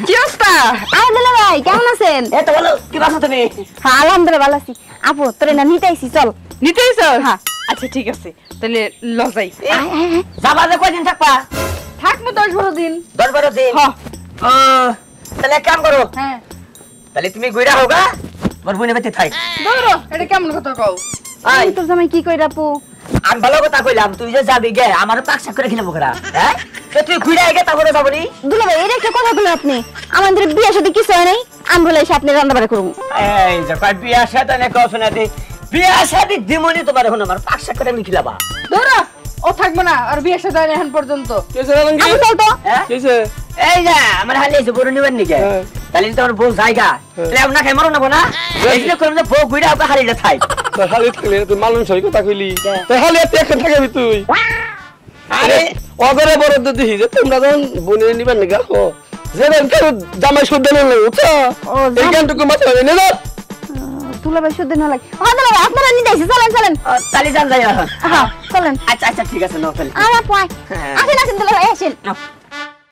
কি অবস্থা? আরে দুলা ভাই কেমন আছেন? এই তো ভালো, কি আছো তুমি? হ্যাঁ আলহামদুলিল্লাহ ভালো আছি। আপু তোরে না নিতে আইছি, চল। নিতে এসো? হ্যাঁ। আচ্ছা ঠিক আছে, তাহলে লজাই যাবা যে কয়দিন থাকবা? থাকবো 10-12 দিন। 10-12 দিন? হ্যাঁ। ও, তাহলে এক কাম করো, হ্যাঁ তাহলে তুমি গইরা হোগা, মোর বোনের বাড়িতে থাই। ধরো, এটা কেমন কথা কও? আই, তোর জামাই কি কইরা আপু? আমি ভালো কথা কইলাম, তুই যে যাবি গে, আমারও পাকশাক করে খেলাম ওরা। হ্যাঁ? তো তুই ঘুরে আগে তারপরে যাবনি? দুলা ভাই এর একটা কথা বলে আপনি, আমাদের বিয়ের সাথে কিছু হয় নাই, আমি বলে এসে আপনি রান্না বাড়া করুন। এই যে কয় বিয়া সাথে না কও শোনা দে। বিয়া সাথে দিমনি তোমার এখন আমার পাকশাক করে আমি খিলাবা। ধরো, ও থাকবো না আর বিয়ের সাথে হয় না এখন পর্যন্ত। আপু চল তো। হ্যাঁ? এই যে আমার হালে এসে বড় নিবেন নিকে। তাহলে তোমার বউ জায়গা। তাহলে আমরা খাই মরো না এই যে করলে বউ ঘুরে ওকে হারিয়ে থাই। হালি থাকলে তুই মালুম সই কথা কইলি তাহলে এত এখন থাকবি তুই আরে অগরে বড় তো দেখি যে তোমরা যখন বনে নিবেন নাকি দেখো যে কেন জামাই শুদ্ধ নেই বুঝছো এই গানটুকু মাথায় নেই না দুলা ভাই শুদ্ধ না লাগে। হ্যাঁ দুলা ভাই আপনারা নিতে আইছি, চলেন চলেন। তাহলে যান যাই এখন। হ্যাঁ চলেন। আচ্ছা আচ্ছা ঠিক আছে নাও তাহলে। আর আপু আসেন আসেন দুলা ভাই আসেন। নাও।